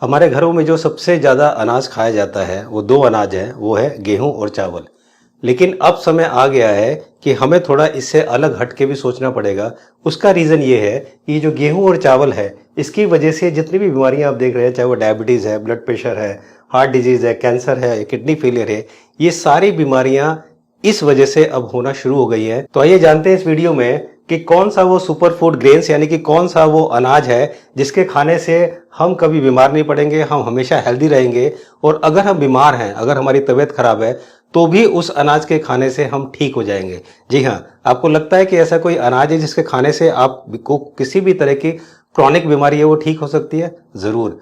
हमारे घरों में जो सबसे ज़्यादा अनाज खाया जाता है वो दो अनाज है, वो है गेहूं और चावल। लेकिन अब समय आ गया है कि हमें थोड़ा इससे अलग हट के भी सोचना पड़ेगा। उसका रीज़न ये है कि जो गेहूं और चावल है, इसकी वजह से जितनी भी बीमारियां आप देख रहे हैं, चाहे वो डायबिटीज़ है, ब्लड प्रेशर है, हार्ट डिजीज़ है, कैंसर है, किडनी फेलियर है, ये सारी बीमारियां इस वजह से अब होना शुरू हो गई है। तो आइए जानते हैं इस वीडियो में कि कौन सा वो सुपर फूड ग्रेन्स यानी कि कौन सा वो अनाज है जिसके खाने से हम कभी बीमार नहीं पड़ेंगे, हम हमेशा हेल्दी रहेंगे। और अगर हम बीमार हैं, अगर हमारी तबीयत खराब है, तो भी उस अनाज के खाने से हम ठीक हो जाएंगे। जी हाँ, आपको लगता है कि ऐसा कोई अनाज है जिसके खाने से आपको किसी भी तरह की क्रॉनिक बीमारी है वो ठीक हो सकती है? ज़रूर।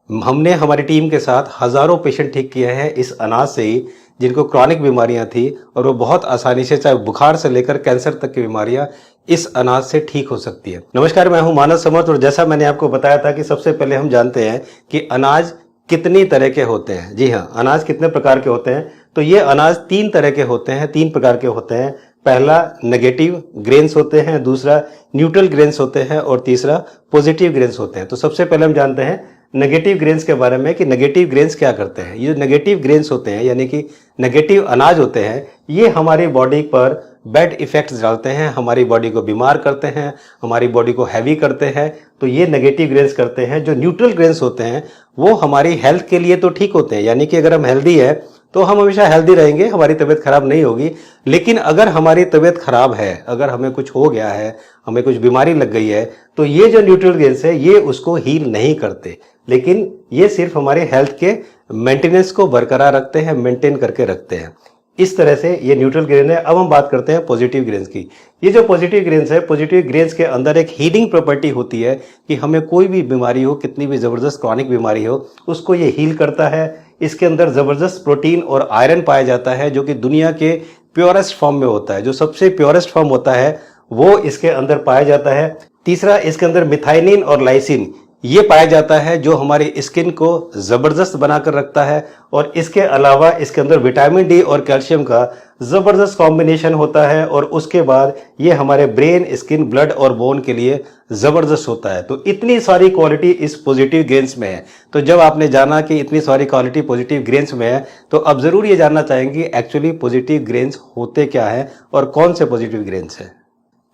हमने हमारी टीम के साथ हजारों पेशेंट ठीक किए हैं इस अनाज से ही, जिनको क्रॉनिक बीमारियां थी, और वो बहुत आसानी से, चाहे बुखार से लेकर कैंसर तक की बीमारियां इस अनाज से ठीक हो सकती है। नमस्कार, मैं हूं मानस समर्थ, और जैसा मैंने आपको बताया था कि सबसे पहले हम जानते हैं कि अनाज कितनी तरह के होते हैं। जी हाँ, अनाज कितने प्रकार के होते हैं? तो ये अनाज तीन तरह के होते हैं, तीन प्रकार के होते हैं। पहला नेगेटिव ग्रेन्स होते हैं, दूसरा न्यूट्रल ग्रेन्स होते हैं, और तीसरा पॉजिटिव ग्रेन्स होते हैं। तो सबसे पहले हम जानते हैं नेगेटिव ग्रेन्स के बारे में कि नेगेटिव ग्रेन्स क्या करते हैं। ये नेगेटिव ग्रेन्स होते हैं यानी कि नेगेटिव अनाज होते हैं, ये हमारी बॉडी पर बैड इफेक्ट्स डालते हैं, हमारी बॉडी को बीमार करते हैं, हमारी बॉडी को हैवी करते हैं। तो ये नेगेटिव ग्रेन्स करते हैं। जो न्यूट्रल ग्रेन्स होते हैं वो हमारी हेल्थ के लिए तो ठीक होते हैं, यानी कि अगर हम हेल्दी है तो हम हमेशा हेल्दी रहेंगे, हमारी तबीयत खराब नहीं होगी। लेकिन अगर हमारी तबीयत खराब है, अगर हमें कुछ हो गया है, हमें कुछ बीमारी लग गई है, तो ये जो न्यूट्रल ग्रेन्स है ये उसको हील नहीं करते, लेकिन ये सिर्फ हमारे हेल्थ के मेंटेनेंस को बरकरार रखते हैं, मेंटेन करके रखते हैं। इस तरह से ये न्यूट्रल ग्रेन है। अब हम बात करते हैं पॉजिटिव ग्रेन्स की। ये जो पॉजिटिव ग्रेन्स है, पॉजिटिव ग्रेन्स के अंदर एक हीलिंग प्रॉपर्टी होती है कि हमें कोई भी बीमारी हो, कितनी भी जबरदस्त क्रॉनिक बीमारी हो, उसको ये हील करता है। इसके अंदर जबरदस्त प्रोटीन और आयरन पाया जाता है, जो कि दुनिया के प्योरेस्ट फॉर्म में होता है। जो सबसे प्योरेस्ट फॉर्म होता है वो इसके अंदर पाया जाता है। तीसरा, इसके अंदर मिथाइनिन और लाइसिन ये पाया जाता है, जो हमारी स्किन को जबरदस्त बनाकर रखता है। और इसके अलावा इसके अंदर विटामिन डी और कैल्शियम का जबरदस्त कॉम्बिनेशन होता है, और उसके बाद ये हमारे ब्रेन, स्किन, ब्लड और बोन के लिए जबरदस्त होता है। तो इतनी सारी क्वालिटी इस पॉजिटिव ग्रेन्स में है। तो जब आपने जाना कि इतनी सारी क्वालिटी पॉजिटिव ग्रेन्स में है, तो अब जरूर ये जानना चाहेंगे एक्चुअली पॉजिटिव ग्रेन्स होते क्या है और कौन से पॉजिटिव ग्रेन्स है।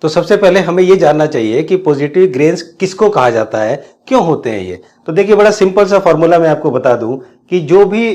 तो सबसे पहले हमें ये जानना चाहिए कि पॉजिटिव ग्रेन्स किसको कहा जाता है, क्यों होते हैं ये। तो देखिए, बड़ा सिंपल सा फॉर्मूला मैं आपको बता दूं कि जो भी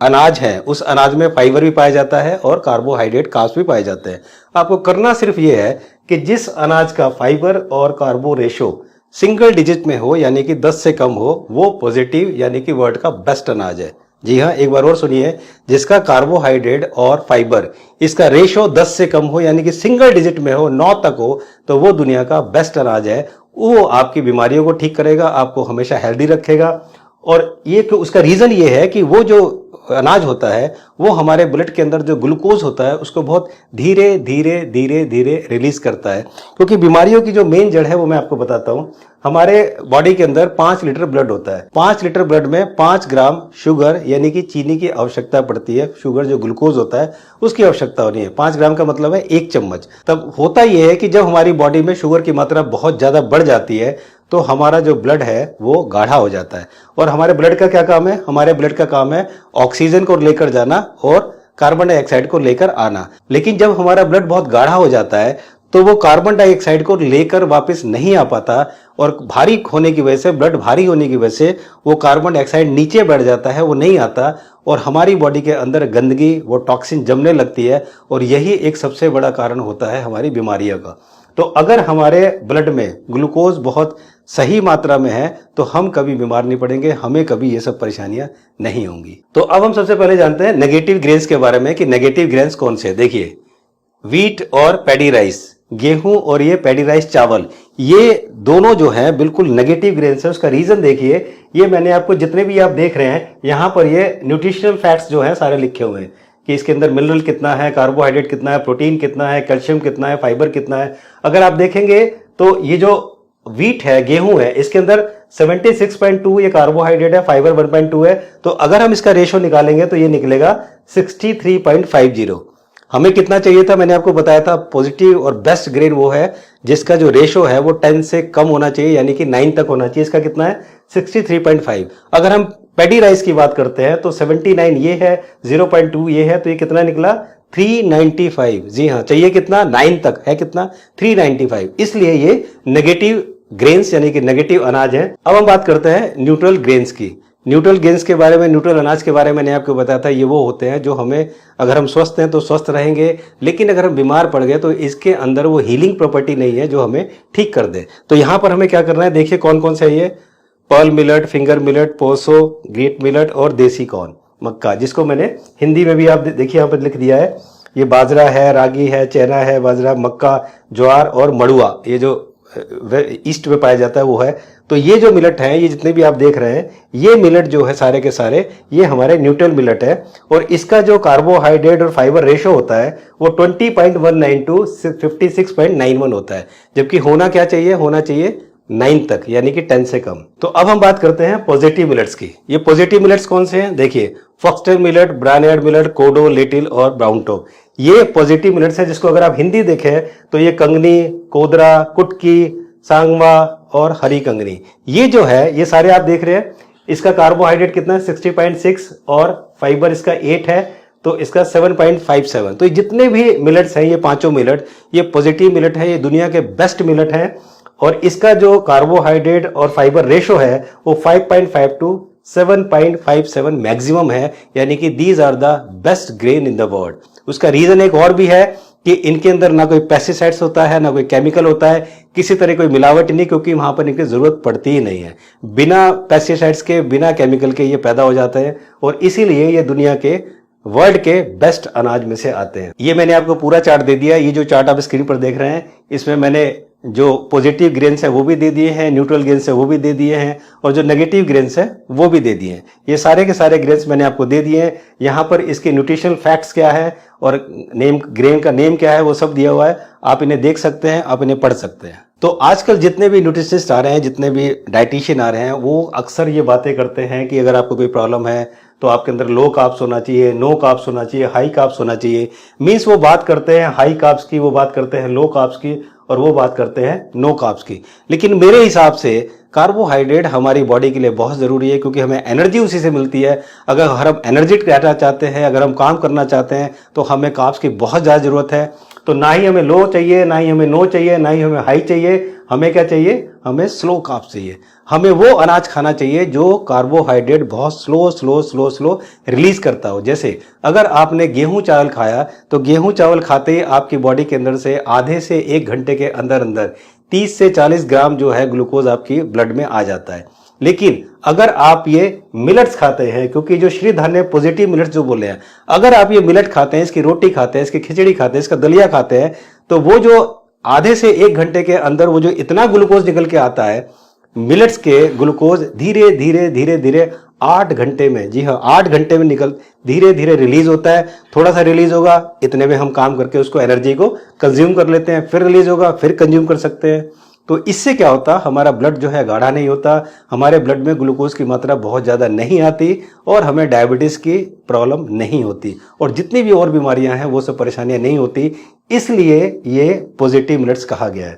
अनाज है उस अनाज में फाइबर भी पाया जाता है और कार्बोहाइड्रेट, कार्ब्स भी पाए जाते हैं। आपको करना सिर्फ ये है कि जिस अनाज का फाइबर और कार्बो रेशो सिंगल डिजिट में हो, यानी कि 10 से कम हो, वो पॉजिटिव यानी कि वर्ल्ड का बेस्ट अनाज है। जी हाँ, एक बार और सुनिए, जिसका कार्बोहाइड्रेट और फाइबर इसका रेशो 10 से कम हो, यानी कि सिंगल डिजिट में हो, 9 तक हो, तो वो दुनिया का बेस्ट अनाज है। वो आपकी बीमारियों को ठीक करेगा, आपको हमेशा हेल्दी रखेगा। और ये उसका रीजन ये है कि वो जो अनाज होता है वो हमारे ब्लड के अंदर जो ग्लूकोज होता है उसको बहुत धीरे धीरे धीरे धीरे रिलीज करता है। क्योंकि बीमारियों की जो मेन जड़ है वो मैं आपको बताता हूं। हमारे बॉडी के अंदर 5 लीटर ब्लड होता है। 5 लीटर ब्लड में 5 ग्राम शुगर यानी कि चीनी की आवश्यकता पड़ती है। शुगर जो ग्लूकोज होता है उसकी आवश्यकता होनी है। 5 ग्राम का मतलब है 1 चम्मच। तब होता यह है कि जब हमारी बॉडी में शुगर की मात्रा बहुत ज्यादा बढ़ जाती है तो हमारा जो ब्लड है वो गाढ़ा हो जाता है। और हमारे ब्लड का क्या काम है? हमारे ब्लड का काम है ऑक्सीजन को लेकर जाना और कार्बन डाइऑक्साइड को लेकर आना। लेकिन जब हमारा ब्लड बहुत गाढ़ा हो जाता है तो वो कार्बन डाइऑक्साइड को लेकर वापस नहीं आ पाता, और भारी होने की वजह से, ब्लड भारी होने की वजह से वो कार्बन डाइऑक्साइड नीचे बढ़ जाता है, वो नहीं आता, और हमारी बॉडी के अंदर गंदगी, वो टॉक्सिन जमने लगती है। और यही एक सबसे बड़ा कारण होता है हमारी बीमारियों का। तो अगर हमारे ब्लड में ग्लूकोज बहुत सही मात्रा में है तो हम कभी बीमार नहीं पड़ेंगे, हमें कभी ये सब परेशानियां नहीं होंगी। तो अब हम सबसे पहले जानते हैं नेगेटिव ग्रेन्स के बारे में कि नेगेटिव ग्रेन्स कौन से। देखिए, व्हीट और पैडी राइस, गेहूं और ये पैडी राइस चावल, ये दोनों जो हैं बिल्कुल नेगेटिव ग्रेन्स है। उसका रीजन देखिए, ये मैंने आपको जितने भी आप देख रहे हैं यहां पर ये न्यूट्रिशनल फैक्ट्स जो है सारे लिखे हुए हैं कि इसके अंदर मिनरल कितना है, कार्बोहाइड्रेट कितना है, प्रोटीन कितना है, कैल्शियम कितना है, फाइबर कितना है। अगर आप देखेंगे तो ये जो व्हीट है, गेहूं है, इसके अंदर 76.2 ये कार्बोहाइड्रेट है, फाइबर 1.2 है। तो अगर हम इसका रेशो निकालेंगे तो ये निकलेगा 63.50। हमें कितना चाहिए था, मैंने आपको बताया था पॉजिटिव और बेस्ट ग्रेन वो है जिसका जो रेशो है वो 10 से कम होना चाहिए, यानी कि 9 तक होना चाहिए। इसका कितना है 63.5। अगर हम पैडी राइस की बात करते हैं तो 79 ये है, 0.2 ये है, तो ये कितना निकला 395। जी हाँ, चाहिए कितना 9 तक, है कितना 395, इसलिए ये नेगेटिव ग्रेन्स यानी कि नेगेटिव अनाज है। अब हम बात करते हैं न्यूट्रल ग्रेन्स की। न्यूट्रल ग्रेन्स के बारे में, न्यूट्रल अनाज के बारे में मैंने आपको बताया था, ये वो होते हैं जो हमें, अगर हम स्वस्थ हैं तो स्वस्थ रहेंगे, लेकिन अगर हम बीमार पड़ गए तो इसके अंदर वो हीलिंग प्रॉपर्टी नहीं है जो हमें ठीक कर दे। तो यहां पर हमें क्या करना है, देखिए कौन कौन से है ये, pearl millet, finger millet, proso, great millet और देसी कॉर्न, मक्का, जिसको मैंने हिंदी में भी आप देखिए यहां पर लिख दिया है। ये बाजरा है, रागी है, चना है, बाजरा, मक्का, ज्वार और मड़ुआ, ये जो ईस्ट में पाया जाता है वो है। तो ये जो मिलेट है, ये जितने भी आप देख रहे हैं, ये मिलेट जो है सारे के सारे ये हमारे न्यूट्रल मिलेट है, और इसका जो कार्बोहाइड्रेट और फाइबर रेशो होता है वो 20.19 टू 56.91 होता है, जबकि होना क्या चाहिए, होना चाहिए 9 तक, यानी कि 10 से कम। तो अब हम बात करते हैं पॉजिटिव मिलेट्स की। ये पॉजिटिव मिलेट्स कौन से हैं, देखिए फॉक्सटेल मिलेट, ब्रायनार्ड मिलेट, कोडो, लिटिल और ब्राउन टॉप, ये पॉजिटिव मिलेट्स हैं, जिसको अगर आप हिंदी देखें तो ये कंगनी, कोदरा, कुटकी, सांगवा और हरी कंगनी, ये जो है ये सारे आप देख रहे हैं। इसका कार्बोहाइड्रेट कितना है 60.6 और फाइबर इसका 8 है, तो इसका 7.57। तो जितने भी मिलेट्स हैं, ये पांचों मिलेट, ये पॉजिटिव मिलेट है, ये दुनिया के बेस्ट मिलेट है, और इसका जो कार्बोहाइड्रेट और फाइबर रेशो है वो 5.5 टू 7.57 मैक्सिमम है, यानी कि these are the best grain in the world. उसका रीजन एक और भी है कि इनके अंदर ना कोई पेस्टिसाइड्स होता है, ना कोई केमिकल होता है, किसी तरह कोई मिलावट नहीं, क्योंकि वहां पर इनकी जरूरत पड़ती ही नहीं है। बिना पेस्टिसाइड्स के, बिना केमिकल के ये पैदा हो जाते हैं, और इसीलिए ये दुनिया के वर्ल्ड के बेस्ट अनाज में से आते हैं। ये मैंने आपको पूरा चार्ट दे दिया। ये जो चार्ट आप स्क्रीन पर देख रहे हैं, इसमें मैंने जो पॉजिटिव ग्रेन्स है वो भी दे दिए हैं, न्यूट्रल ग्रेन्स है वो भी दे दिए हैं, और जो नेगेटिव ग्रेन्स है वो भी दे दिए हैं। ये सारे के सारे ग्रेन्स मैंने आपको दे दिए हैं। यहाँ पर इसके न्यूट्रिशनल फैक्ट्स क्या है और नेम, ग्रेन का नेम क्या है, वो सब दिया हुआ है, आप इन्हें देख सकते हैं, आप इन्हें पढ़ सकते हैं। तो आजकल जितने भी न्यूट्रिशनिस्ट आ रहे हैं, जितने भी डाइटिशियन आ रहे हैं, वो अक्सर ये बातें करते हैं कि अगर आपको कोई प्रॉब्लम है तो आपके अंदर लो कार्ब्स होना चाहिए, नो कार्ब्स होना चाहिए, हाई कार्ब्स होना चाहिए। मीन्स वो बात करते हैं हाई कार्ब्स की, वो बात करते हैं लो कार्ब्स की, और वो बात करते हैं नो कार्ब्स की। लेकिन मेरे हिसाब से कार्बोहाइड्रेट हमारी बॉडी के लिए बहुत ज़रूरी है, क्योंकि हमें एनर्जी उसी से मिलती है। अगर हम एनर्जेटिक रहना चाहते हैं, अगर हम काम करना चाहते हैं, तो हमें कार्ब्स की बहुत ज़्यादा ज़रूरत है। तो ना ही हमें लो चाहिए, ना ही हमें नो चाहिए, ना ही हमें हाई चाहिए, हमें क्या चाहिए, हमें स्लो कार्ब्स चाहिए। हमें वो अनाज खाना चाहिए जो कार्बोहाइड्रेट बहुत slow slow slow slow release करता हो। जैसे अगर आपने गेहूं चावल खाया, तो गेहूं चावल खाते ही आपकी बॉडी के अंदर से आधे से 1 घंटे के अंदर अंदर 30 से 40 ग्राम जो है ग्लूकोज आपकी ब्लड में आ जाता है। लेकिन अगर आप ये मिलेट्स खाते हैं, क्योंकि जो श्री धान्य पॉजिटिव मिलेट्स जो बोले हैं, अगर आप ये मिलेट खाते हैं, इसकी रोटी खाते हैं, इसकी खिचड़ी खाते हैं, इसका दलिया खाते हैं, तो वो जो आधे से 1 घंटे के अंदर वो जो इतना ग्लूकोज निकल के आता है, मिलेट्स के ग्लूकोज धीरे धीरे धीरे धीरे 8 घंटे में, जी हाँ 8 घंटे में निकल धीरे धीरे रिलीज होता है। थोड़ा सा रिलीज होगा, इतने में हम काम करके उसको एनर्जी को कंज्यूम कर लेते हैं, फिर रिलीज होगा, फिर कंज्यूम कर सकते हैं। तो इससे क्या होता, हमारा ब्लड जो है गाढ़ा नहीं होता, हमारे ब्लड में ग्लूकोज की मात्रा बहुत ज़्यादा नहीं आती, और हमें डायबिटीज़ की प्रॉब्लम नहीं होती, और जितनी भी और बीमारियां हैं वो सब परेशानियां नहीं होती। इसलिए ये पॉजिटिव मिलेट्स कहा गया है।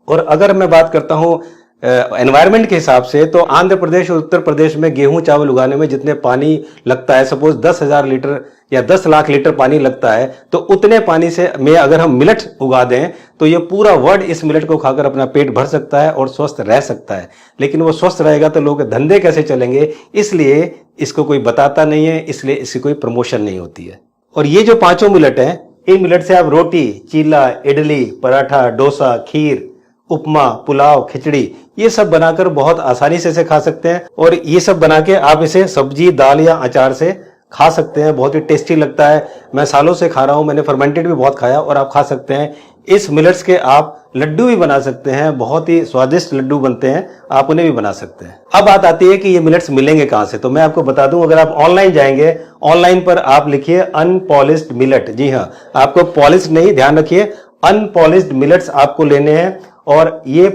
और अगर मैं बात करता हूँ एनवायरनमेंट के हिसाब से, तो आंध्र प्रदेश और उत्तर प्रदेश में गेहूं चावल उगाने में जितने पानी लगता है, सपोज 10,000 लीटर या 10 लाख लीटर पानी लगता है, तो उतने पानी से में अगर हम मिलेट उगा दें तो ये पूरा वर्ल्ड इस मिलेट को खाकर अपना पेट भर सकता है और स्वस्थ रह सकता है। लेकिन वो स्वस्थ रहेगा तो लोगों के धंधे कैसे चलेंगे, इसलिए इसको कोई बताता नहीं है, इसलिए इसकी कोई प्रमोशन नहीं होती है। और ये जो पांचों मिलेट हैं, इन मिलेट से आप रोटी, चीला, इडली, पराठा, डोसा, खीर, उपमा, पुलाव, खिचड़ी, ये सब बनाकर बहुत आसानी से इसे खा सकते हैं। और ये सब बना के आप इसे सब्जी, दाल या अचार से खा सकते हैं, बहुत ही टेस्टी लगता है। मैं सालों से खा रहा हूं, मैंने फर्मेंटेड भी बहुत खाया, और आप खा सकते हैं। इस मिलेट्स के आप लड्डू भी बना सकते हैं, बहुत ही स्वादिष्ट लड्डू बनते हैं, आप उन्हें भी बना सकते हैं। अब बात आती है कि ये मिलेट्स मिलेंगे कहां से, तो मैं आपको बता दूं, अगर आप ऑनलाइन जाएंगे, ऑनलाइन पर आप लिखिए अनपॉलिश्ड मिलेट। जी हाँ, आपको पॉलिश नहीं, ध्यान रखिए, अनपॉलिश्ड मिलेट्स आपको लेने हैं, और ये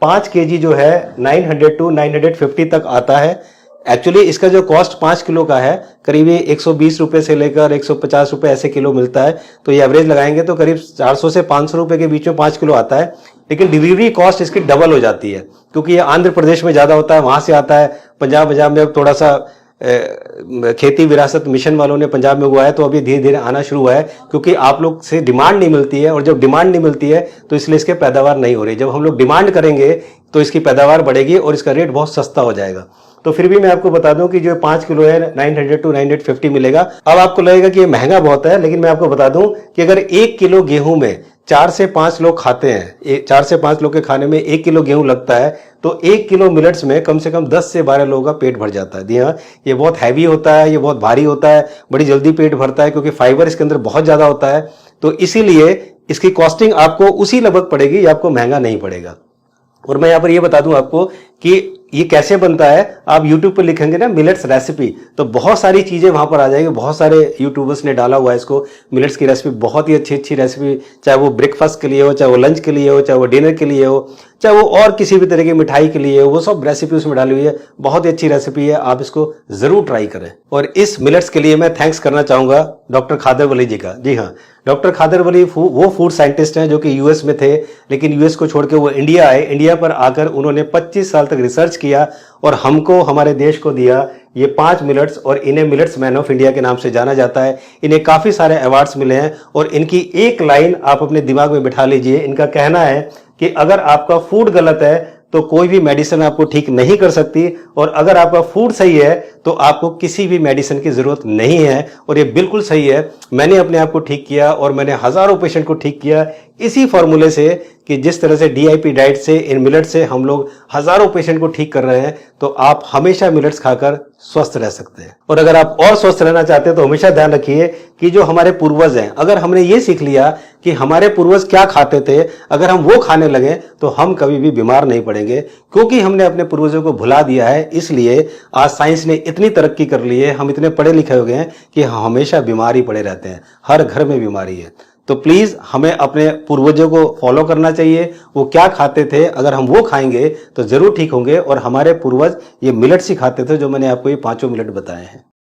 5 kg जो है 900 टू 950 तक आता है। एक्चुअली इसका जो कॉस्ट 5 किलो का है करीब 120 रुपए से लेकर 150 रुपए ऐसे किलो मिलता है। तो ये एवरेज लगाएंगे तो करीब 400 से 500 रुपए के बीच में 5 किलो आता है। लेकिन डिलीवरी कॉस्ट इसकी डबल हो जाती है, क्योंकि ये आंध्र प्रदेश में ज्यादा होता है, वहां से आता है। पंजाब में अब थोड़ा सा खेती विरासत मिशन वालों ने पंजाब में हुआ है, तो अभी धीरे धीरे आना शुरू हुआ है, क्योंकि आप लोग से डिमांड नहीं मिलती है, और जब डिमांड नहीं मिलती है तो इसलिए इसके पैदावार नहीं हो रही। जब हम लोग डिमांड करेंगे तो इसकी पैदावार बढ़ेगी और इसका रेट बहुत सस्ता हो जाएगा। तो फिर भी मैं आपको बता दूं कि जो 5 किलो है 900 to 950 मिलेगा। अब आपको लगेगा कि ये महंगा बहुत है, लेकिन मैं आपको बता दूं कि अगर 1 किलो गेहूं में 4 से 5 लोग खाते हैं, 4 से 5 लोग के खाने में 1 किलो गेहूं लगता है, तो 1 किलो मिलेट्स में कम से कम 10 से 12 लोगों का पेट भर जाता है। जी हाँ, ये बहुत हैवी होता है, ये बहुत भारी होता है, बड़ी जल्दी पेट भरता है, क्योंकि फाइबर इसके अंदर बहुत ज्यादा होता है। तो इसीलिए इसकी कॉस्टिंग आपको उसी लगभग पड़ेगी, ये आपको महंगा नहीं पड़ेगा। और मैं यहाँ पर ये बता दूं आपको कि ये कैसे बनता है। आप YouTube पर लिखेंगे ना मिलेट्स रेसिपी, तो बहुत सारी चीजें वहां पर आ जाएंगी। बहुत सारे यूट्यूबर्स ने डाला हुआ है इसको, मिलेट्स की रेसिपी, बहुत ही अच्छी अच्छी रेसिपी, चाहे वो ब्रेकफास्ट के लिए हो, चाहे वो लंच के लिए हो, चाहे वो डिनर के लिए हो, चाहे वो और किसी भी तरह की मिठाई के लिए हो, वो सब रेसिपी उसमें डाली हुई है। बहुत ही अच्छी रेसिपी है, आप इसको जरूर ट्राई करें। और इस मिलेट्स के लिए मैं थैंक्स करना चाहूंगा डॉक्टर खादर वली जी का। जी हाँ, डॉक्टर खादर वली वो फूड साइंटिस्ट हैं जो कि यूएस में थे, लेकिन यूएस को छोड़ के वो इंडिया आए। इंडिया पर आकर उन्होंने 25 साल तक रिसर्च किया और हमको, हमारे देश को दिया ये 5 मिलेट्स, और इन्हें मिलेट्स मैन ऑफ इंडिया के नाम से जाना जाता है। इन्हें काफी सारे अवार्ड्स मिले हैं। और इनकी एक लाइन आप अपने दिमाग में बिठा लीजिए। इनका कहना है कि अगर आपका फूड गलत है तो कोई भी मेडिसिन आपको ठीक नहीं कर सकती, और अगर आपका फूड सही है तो आपको किसी भी मेडिसिन की जरूरत नहीं है। और ये बिल्कुल सही है। मैंने अपने आप को ठीक किया और मैंने हजारों पेशेंट को ठीक किया इसी फॉर्मूले से, कि जिस तरह से डीआईपी डाइट से, इन मिलेट से हम लोग हजारों पेशेंट को ठीक कर रहे हैं। तो आप हमेशा मिलेट्स खाकर स्वस्थ रह सकते हैं। और अगर आप और स्वस्थ रहना चाहते हैं तो हमेशा ध्यान रखिए कि जो हमारे पूर्वज हैं, अगर हमने ये सीख लिया कि हमारे पूर्वज क्या खाते थे, अगर हम वो खाने लगे तो हम कभी भी बीमार नहीं पड़ेंगे, क्योंकि हमने अपने पूर्वजों को भुला दिया है। इसलिए आज साइंस ने इतनी तरक्की कर ली है, हम इतने पढ़े लिखे हो गए हैं कि हम हमेशा बीमार ही पड़े रहते हैं। हर घर में बीमारी है। तो प्लीज हमें अपने पूर्वजों को फॉलो करना चाहिए। वो क्या खाते थे, अगर हम वो खाएंगे तो जरूर ठीक होंगे। और हमारे पूर्वज ये मिलेट्स ही खाते थे, जो मैंने आपको ये 5 मिलेट बताए हैं।